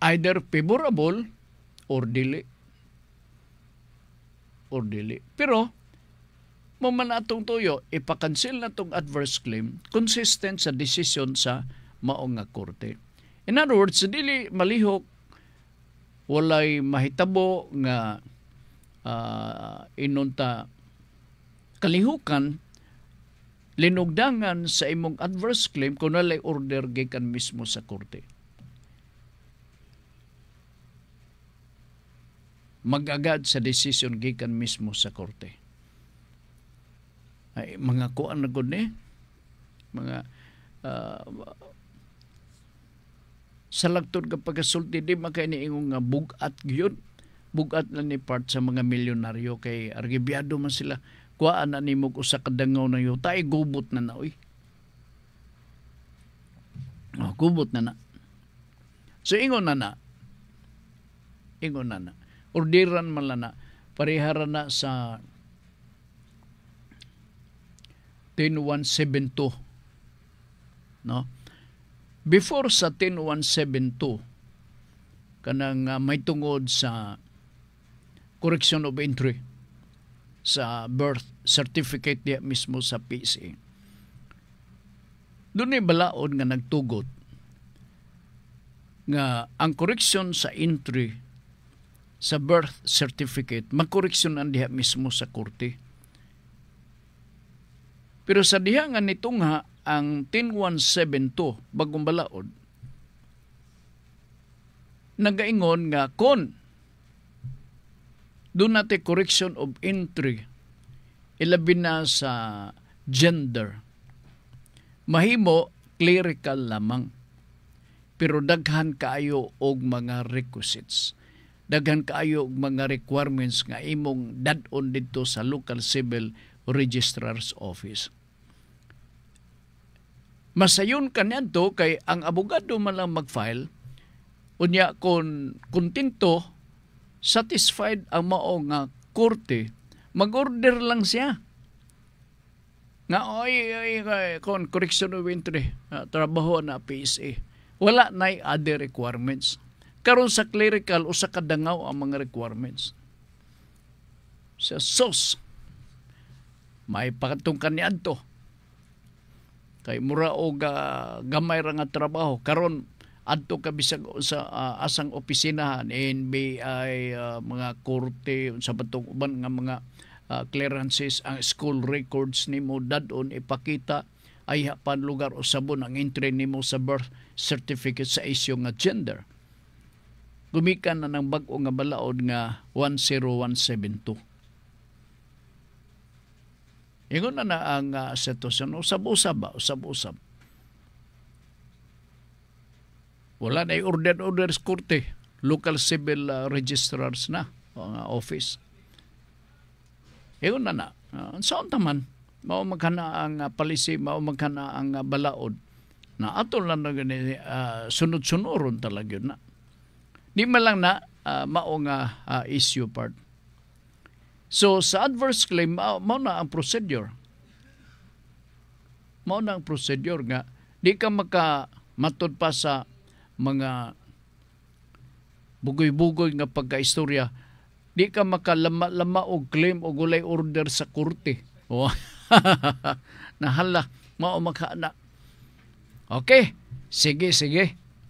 either favorable or dili. Pero mo man atong tuyo ipa-cancel na tong adverse claim consistent sa desisyon sa maong nga korte. In other words, dili malihok, walay mahitabo nga inunta kalihukan, linugdangan sa imong adverse claim kung walay order gikan mismo sa korte. Mag-agad sa desisyon gikan mismo sa korte. Ay, mga kuan na gud ni, mga salagtod ka pagkasulti di makay niingong nga bugat gyud, bugat na ni part sa mga milyonaryo kay argibyado man sila, kuhaan na nimog usa ka dangaw na yo tay gubot na na oy. Gubot na na. So ingon na orderan man la na, parehara na sa 10172, no? Before sa 10172 kanang may tungod sa correction of entry sa birth certificate diya mismo sa PSA. Doon ay balaod nga nagtugot nga ang correction sa entry sa birth certificate magkoreksyonan diha mismo sa korte. Pero sa diha nga nitungha ang 10172 bagong balaod, nagaingon nga kon doon natin correction of entry ilabi na sa gender, mahimo clerical lamang, pero daghan kaayo og mga requisites, daghan kaayo og mga requirements nga imong dad-on dito sa local civil registrar's office. Masayon kanyanto kay ang abogado man lang mag-file, unya kung kontento, satisfied ang mao nga korte, mag-order lang siya. Nga kung correction of entry, trabaho na PSA, wala na other requirements. Karon sa clerical o sa kadangaw ang mga requirements. Sa SOS, may pakatungkan ni Anto. Kay mura o gamay ra nga trabaho. Karon adto ka bisag sa asang opisinahan, NBI, mga korte, sa batong uban nga mga clearances, ang school records nimo dadon ipakita ay hapan lugar o sabon ang entry nimo sa birth certificate sa isyu nga gender. Gumikan na ng bag-o nga balaod nga 10172. Ingon na ang sitwasyon, usab-usab. Wala na order sa korte, local civil registrars na, ang office. Ingon na. Saan taman, mao magkana ang palisi, mao magkana ang balaod, na atol lang na sunod-sunuron talaga yun na. Di man lang na mao nga issue part. So, sa adverse claim, mao na ang procedure. Mao na ang procedure nga, di ka matod pa sa mga bugoy-bugoy nga pagka-istorya, di ka makalama og claim o gulay order sa korte. Nahala, mao makana. Okay, sige.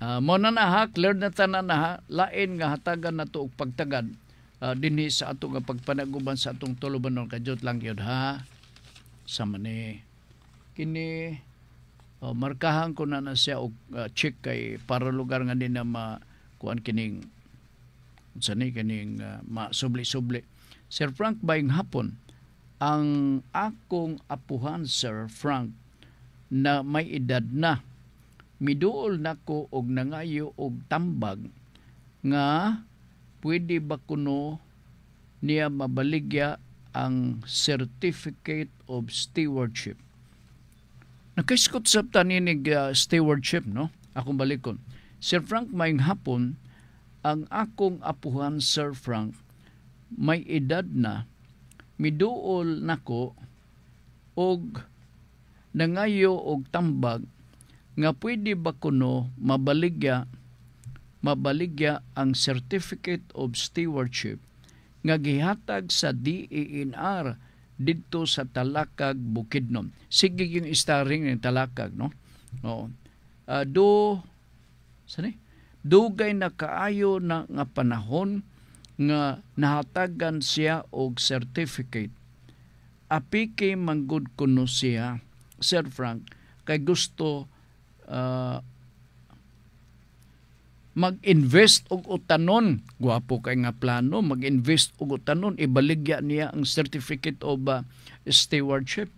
Mo na ha, clear na tanan na ha, lain nga hatagan na to og pagtagad. Dinhi sa ato nga pagpanaguban sa atong tulubanon kadyot lang yun ha. Sama ni kini markahan ko na siya og check kay para lugar nga din na makuan kining kining masubli-subli. Sir Frank, bayong hapon, ang akong apuhan Sir Frank na may edad na, miduol nako og nangayo og tambag nga pwede ba kuno niya mabaligya ang Certificate of Stewardship. Nakaiskot sa taninig stewardship, no? Akong balikon. Sir Frank, mayong hapon, ang akong apuhan Sir Frank may edad na, miduol nako og nangayo og tambag nga pwede ba kuno mabaligya mabaligya ang Certificate of Stewardship nga gihatag sa DENR didto sa Talakag, Bukidnon. Sige yung starring ng Talakag, no? Oo. Dugay na kaayo na nga panahon nga nahatagan siya og certificate. Api kay manggod kuno siya, Sir Frank, kay gusto mag-invest og utanon. Gwapo kay nga plano, mag-invest og utanon, ibaligya niya ang Certificate of Stewardship.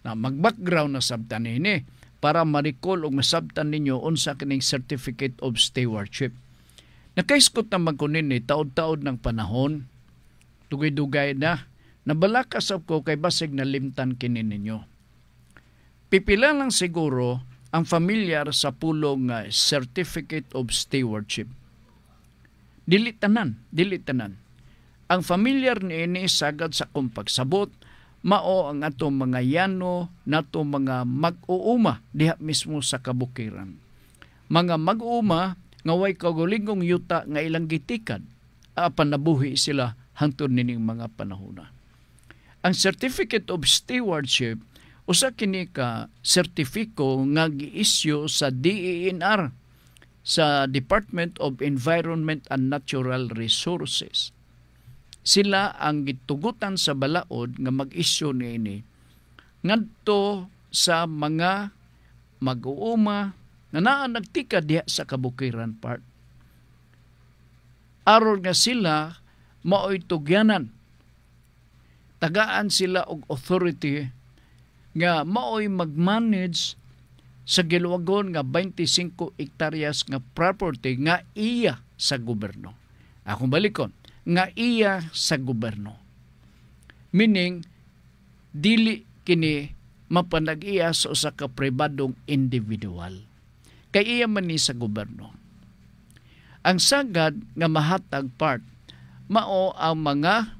Na mag-background na sabtan ini para ma-recall og masabtan ninyo unsa kining Certificate of Stewardship. Nakaiskot na magkunin ni taod-taod ng panahon, dugay-dugay na, nabalakas ko kay basig na limtan kini ninyo. Pipila lang siguro ang familiar sa pulong Certificate of Stewardship. Dili tanan. Ang familiar niini sagad sa kong pagsabot, mao ang atong mga yano, nato mga mag-uuma diha mismo sa kabukiran. Mga mag-uuma nga way kagulingong yuta nga ilang gitikad, apan nabuhi sila hangtod nining mga panahona. Ang Certificate of Stewardship usa kini ka sertifiko nga gi-issue sa DENR, sa Department of Environment and Natural Resources. Sila ang gitugutan sa balaod nga mag-issue niini ngadto sa mga mag-uuma nga naa nagtika diha sa kabukiran part. Aron nga sila maoy tugyanan, tagaan sila og authority nga maoy mag-manage sa giluwagon nga 25 hektaryas nga property nga iya sa gobyerno. Akong balikon, nga iya sa gobyerno. Meaning, dili kini mapanag-iya sa usa ka pribadong individual. Kay iya man ni sa gobyerno. Ang sagad nga mahatag part, mao ang mga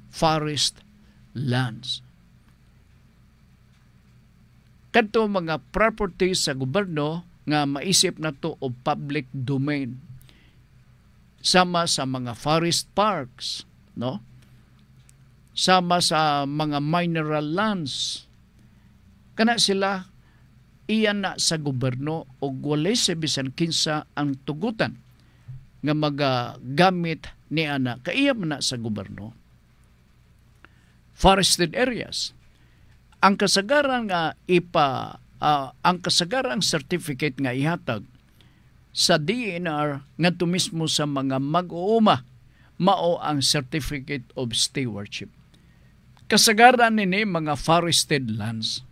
forest lands. Kadto mga property sa gobyerno nga maisip na to o public domain. Sama sa mga forest parks, no? Sama sa mga mineral lands. Kana sila iyan na sa gobyerno o walay sa bisan kinsa ang tugutan nga magagamit ni ana kaiya man na sa gobyerno. Forested areas. Ang kasagaran nga ang kasagarang certificate nga ihatag sa DENR ngadto mismo sa mga mag-uuma mao ang Certificate of Stewardship. Kasagaran nini mga forested lands.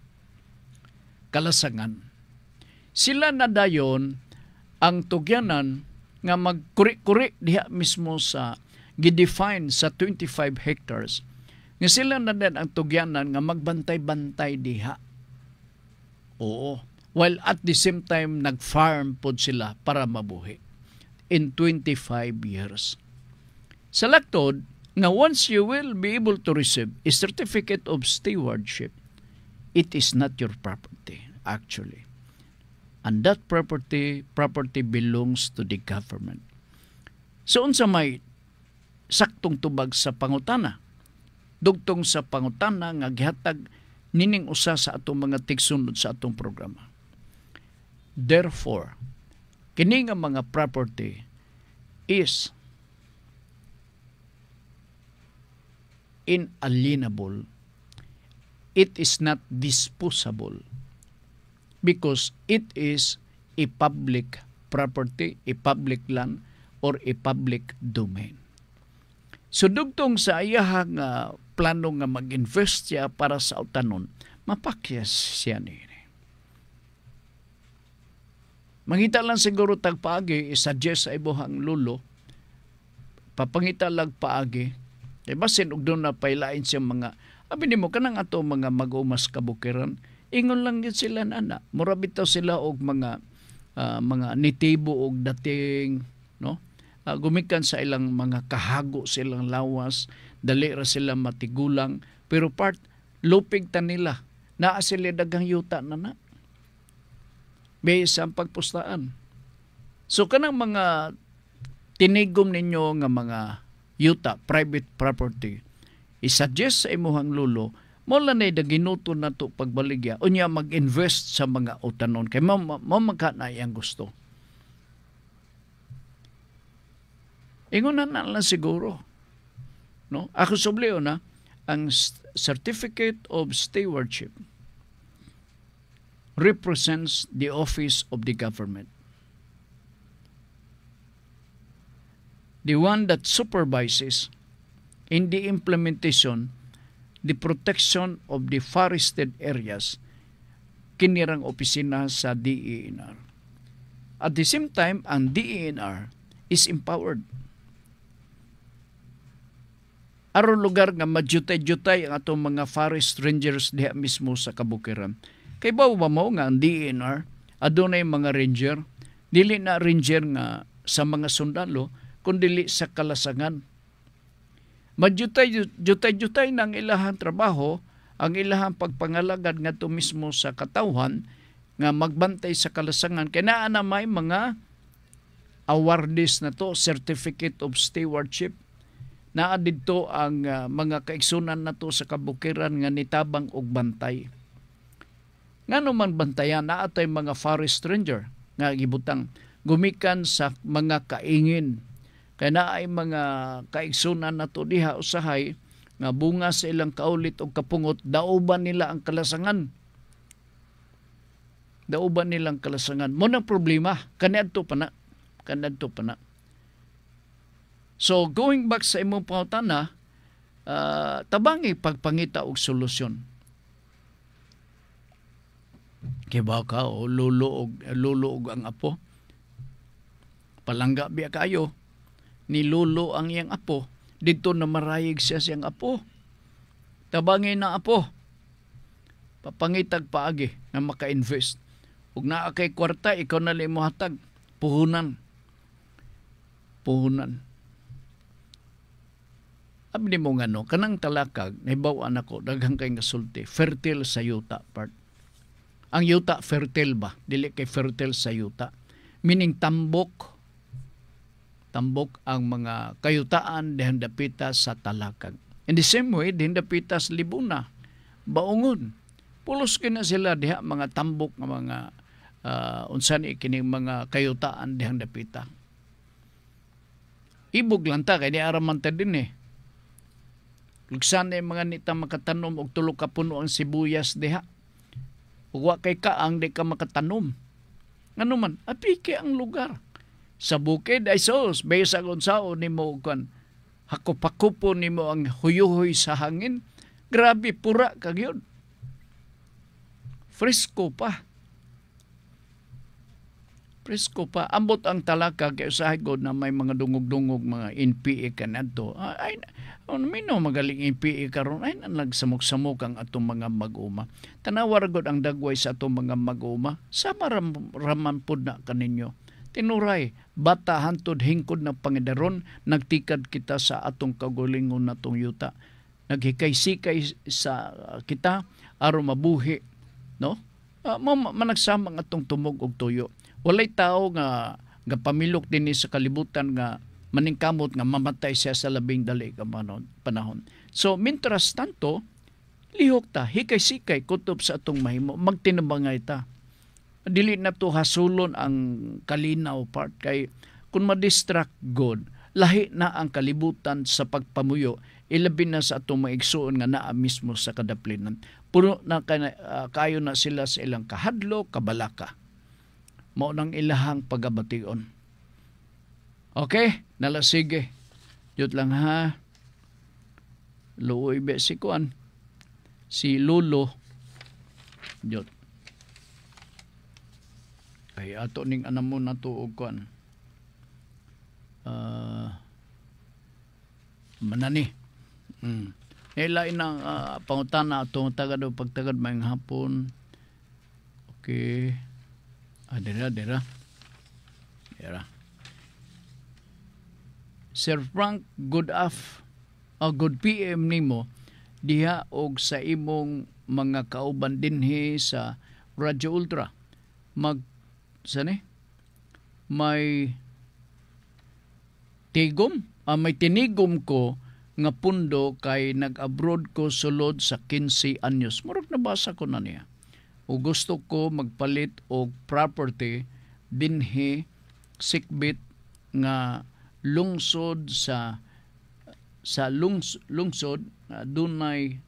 Kalasangan. Sila na dayon ang tugyanan nga magkuri-kuri diha mismo sa gidefine sa 25 hectares. Nga sila na din ang tugyanan nga magbantay-bantay diha. Oo. While at the same time, nag-farm po sila para mabuhi. In 25 years. Sa laktod, nga once you will be able to receive a Certificate of Stewardship, it is not your property, actually. And that property belongs to the government. So, unsa may saktong tubag sa pangutana, dugtong sa pangutana nga gihatag nining usa sa atong mga tigsunod sa atong programa. Therefore, kini nga mga property is inalienable. It is not disposable because it is a public property, a public land, or a public domain. So dugtong sa iyahang plano nga mag-invest siya para sa utanon, mapakyas siya ni. Mangita lang siguro tagpaagi, i-suggest sa ibuhang lulo, papangita lang paagi, kaya basin og doon na pailain siya mga, abin mo kanang ato mga mag-umas kabukiran, ingon lang yun sila nana, murabitaw sila og mga nitibo og dating, no? Gumikan sa ilang mga kahago silang lawas, dali ra sila matigulang, pero part lupig ta nila, naa sila dagang yuta na. May isang pagpustaan. So kanang mga tinigom ninyo nga mga yuta, private property, i-suggest sa imuhang lulo, mo lang na ginuto na to pagbaligya, unya mag-invest sa mga utanon, kay mamagka na iyang gusto. Ingon na lang siguro. No? Ako subliyo na, ang Certificate of Stewardship represents the office of the government. The one that supervises in the implementation, the protection of the forested areas, kinirang opisina sa DENR. At the same time, ang DENR is empowered. Aron lugar nga madyutay-jutay ang atong mga forest rangers diha mismo sa kabukiran. Kay ba mo nga ang DENR, adunay mga ranger, dili na ranger nga sa mga sundalo, kundi sa kalasangan. Madyutay-jutay ng ilahang trabaho, ang ilahang pagpangalagad nga to mismo sa katawhan, nga magbantay sa kalasangan. Kaya naa na may mga awardees na to, Certificate of Stewardship, naa dito ang mga kaigsunan na to sa kabukiran nga nitabang og bantay. Nga naman bantayan, naatay mga forest ranger nga gibutang gumikan sa mga kaingin. Kaya na ay mga kaigsunan na to diha usahay nga bunga sa ilang kaulit o kapungot, dauban nila ang kalasangan. Dauban nilang kalasangan. Munang problema, kanadto pa na. Kanadto pa na. So, going back sa imong pangutana, tabangi pagpangita og solusyon. Kaya ba ka, luluog ang apo? Palangga biya kayo, nilulo ang iyang apo, dito na marayig siya siyang apo. Tabangi na apo, papangitag paagi na maka-invest. Ug naa kay kwarta, ikaw na lang mo hatag, puhunan. Abdi mo nga no, kanang talakag, naibawaan ako, daghang kay nga sulti, fertile sa yuta part. Ang yuta fertile ba? Dili kay fertile sa yuta. Meaning tambok ang mga kayutaan dihan dapita sa talakag. In the same way, dihan dapita sa libuna, baungon. Pulos kina sila diha mga tambok nga mga unsan ikining mga kayutaan dihan dapita. Ibog lang ta, kaya ni araman ta din eh. Lugsan na mga nita makatanom og tulo ka puno ang sibuyas diha. Ug wa kay kaang di ka makatanom. Ngano man, apike ang lugar. Sa bukid ay sos, besa kung sao ni mo kan hakupakupo ni mo ang huyuhoy sa hangin. Grabe, pura kagyod. Fresco pa. Ambot ang talaka kay usahay god na may mga dungog-dungog mga NPA kanadto. Ay mino magaling NPA karon ay nagsamok-samok ang atong mga mag-uma. Tanawar god ang dagway sa atong mga mag-uma. Sama raman pud na kaninyo. Tinuray, bata hantod hingkod na pangidaron, nagtikad kita sa atong kagulingon natong yuta. Naghikay-sikay sa kita aron mabuhi, no? Managsama ang atong tumog og tuyo. Walay tao nga pamilok din sa kalibutan nga maningkamot nga mamatay siya sa labing dali ka panahon. So, mintras tanto, lihok ta, hikay-sikay, kutob sa atong mahimo, magtinabangay ta. Dili na to hasulon ang kalinaw part kay kung ma-distract God, lahi na ang kalibutan sa pagpamuyo, ilabi na sa atong maigsuon nga naa mismo sa kadaplinan. Puno na kayo na sila sa ilang kahadlo, kabalaka. Mao nang ilahang pagabation. Okay, nalasige. Yut lang ha. Luoy be si kuan. Si Lolo. Yut. Ay ato ning anam mo na to og kuan. Manani. Lain ang pangutana atong tagad o pagtagad mayang hapon. Okay. Dira. Sir Frank, good PM nimo diha og sa imong mga kauban dinhi sa Radyo Ultra. May tigom. May tinigom ko nga pundo kay nag-abroad ko sulod sa 15 anyos. Murag nabasa ko na niya. O gusto ko magpalit og property dinhi sikbit nga lungsod sa lungsod dunay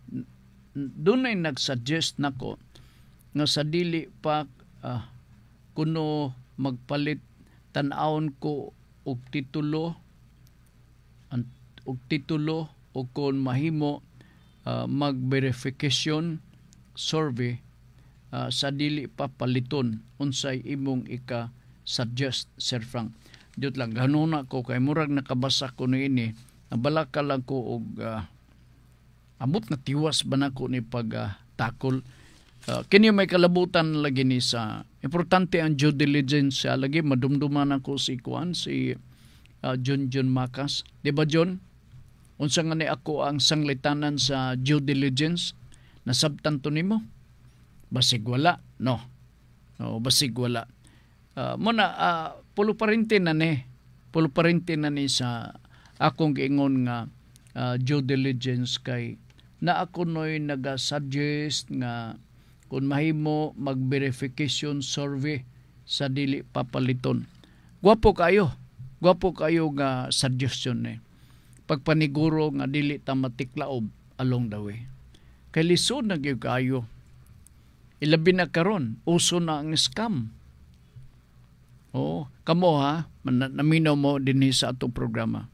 nagsuggest nako nga sa dili pa kuno magpalit tan-awon ko og titulo o kung mahimo mag-verification survey sa dili pa paliton unsay imong ika-suggest, Sir Frank. Diyot lang, ganun ako kay murag nakabasa ko ni ini, nabalaka lang ko og amot na tiwas ba na ko ni pag-takol. Kini may kalabutan lagi ni sa importante ang due diligence lagi madumduman ako si John Macas. Di ba John? Unsa nga ni ako ang sanglitanan sa due diligence? Nasabtan to nimo? Basig wala, no? No, basig wala. Pulo parinti na ni sa akong giingon nga due diligence kay na ako noy naga-suggest nga kung mahimo mag-verification survey sa dili papaliton. Gwapo kayo nga suggestion ni. Pagpaniguro nga dili ta matiklaob along the way. Kay lisod na gyud kayo. Ilabi na karon, uso na ang scam. Kamo ha, naminaw mo dinhi sa atong programa.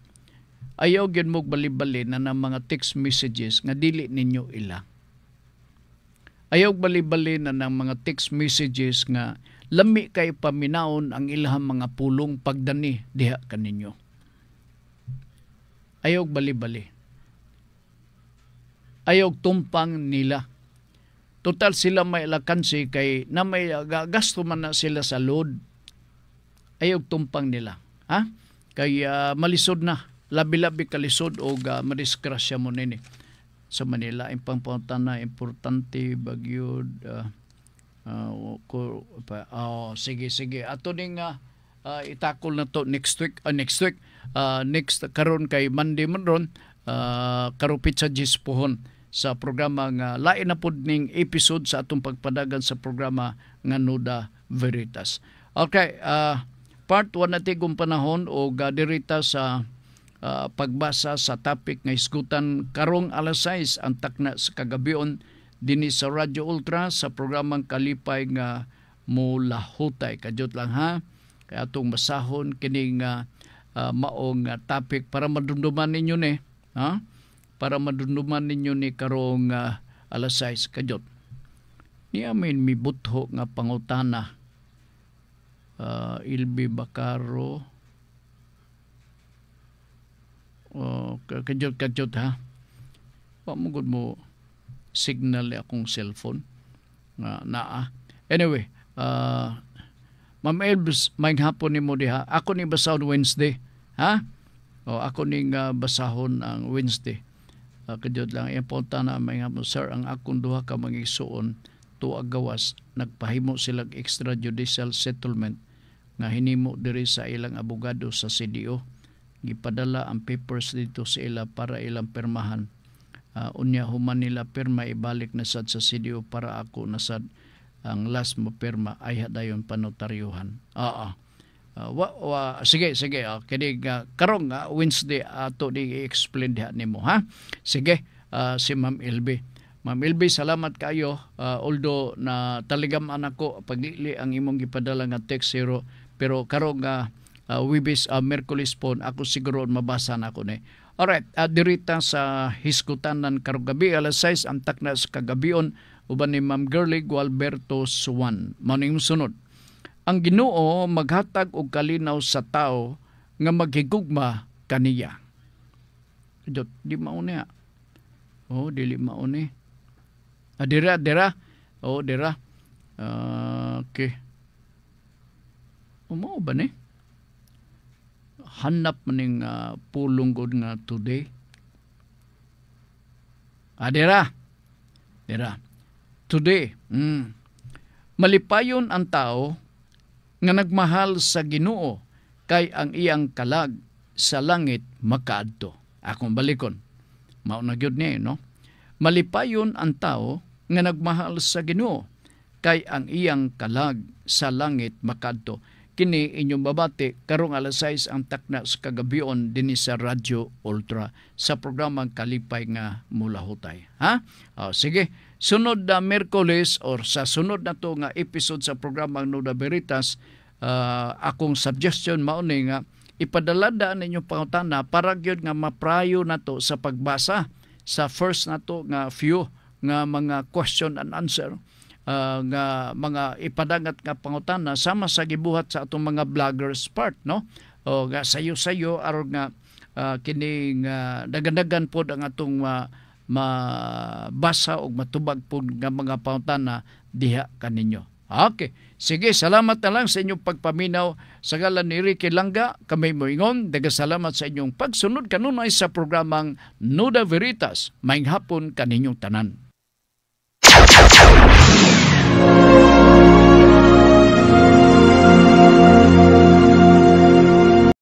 Ayaw gyud mo bali-bali na ng mga text messages nga dili ninyo ila. Ayaw bali-bali na ng mga text messages nga lami kay paminaon ang ilahang mga pulong pagdani diha kaninyo. Ayaw bali-bali. Ayaw tumpang nila. Total sila may lakansi kay na may gasto man na sila sa load. Ayaw tumpang nila. Ha? Kay malisod na. Labi-labi kalisod o madiskrasya mo nini. Sa Manila, ang pangpunta na importante bagyod. Sige. Ato ning itakol na to next week. Next karon kay Monday man ron karupit sa Gispohon sa programa nga lain na pod ning episode sa atong pagpadagan sa programa nga Nuda Veritas. Okay, part 1 na tigong panahon o dirita sa pagbasa sa topic nga isgutan karong alas 6 ang takna sa kagabion dinhi sa Radio Ultra sa programang Kalipay nga Mulahutay. Kadyot lang ha, kaya atong basahon kining maong topic para madumduman ninyo ni, ha? Para madumduman ninyo ni karong alas 6 kadyot. Niya min mibutho nga pangutana Ilbi Bacaro kadyot ha. Pamugod mo signal akong cellphone naa. Anyway, Ma'am Elvis, may hapon ni mo diha. Ako ni basahon Wednesday, ha? Ako ning basahon ang Wednesday. Kadyot lang ipunta na may hapon, sir, ang akong duha ka mangigsuon tuag gawas nagpahimo silang extrajudicial settlement nga hinimo diri sa ilang abogado sa CDO. Gipadala ang papers dito sa ila para ilang permahan. Unya human nila perma ibalik na sad sa CDO para ako nasad ang last mo perma ay hadayon panotaryuhan. Sige. Kini karong Wednesday ato di i-explain diha nimo ha. Sige, si Ma'am Elby. Ma'am Elby, salamat kayo. Although na taligam anako pagdili ang imong gipadala nga text zero, pero karong Wibis Merkulis po ako siguro mabasa na ko ni. Alright, dirita sa hiskutanan karong gabi alas 6 ang takna sa kagabion uban ni Ma'am Girlie Gualberto Suwan. Maning sunod. Ang Ginoo maghatag og kalinaw sa tao nga maghigugma kaniya. Di mauni ha. Dili mauni. Dira. Dira. Okay. Umo ba ni? Hanap maning pulong gud nga today. Dira. Today. Malipayon ang tao nga nagmahal sa Ginoo kay ang iyang kalag sa langit makaadto. Akong balikon. Mao na gyud ni, no? Malipayon ang tao nga nagmahal sa Ginoo, kay ang iyang kalag sa langit makaadto. Kini inyong babati karong alas 6 ang takna sa kagabion dinhi sa Radyo Ultra sa programang Kalipay nga Mulahutay. Ha? Sige, sunod na Miyerkules or sa sunod na to nga episode sa programang Nuda Veritas, akong suggestion mao ni nga ipadala ninyo pangutana para gyud nga maprayo nato sa pagbasa sa first nato nga few nga mga question and answer. Nga mga ipadangat nga pangutana sama sa gibuhat sa atong mga vloggers part, no? O nga sayo-sayo aron nga kini dagan-dagan pod ang atong mabasa o matubag pod nga mga pangutana diha kaninyo. Okay. Sige, salamat na lang sa inyong pagpaminaw. Sa ngalan ni Ricky Langga, kami moingon, dagasalamat sa inyong pagsunod kanunay sa programang Nuda Veritas. Maayong hapon kaninyong tanan.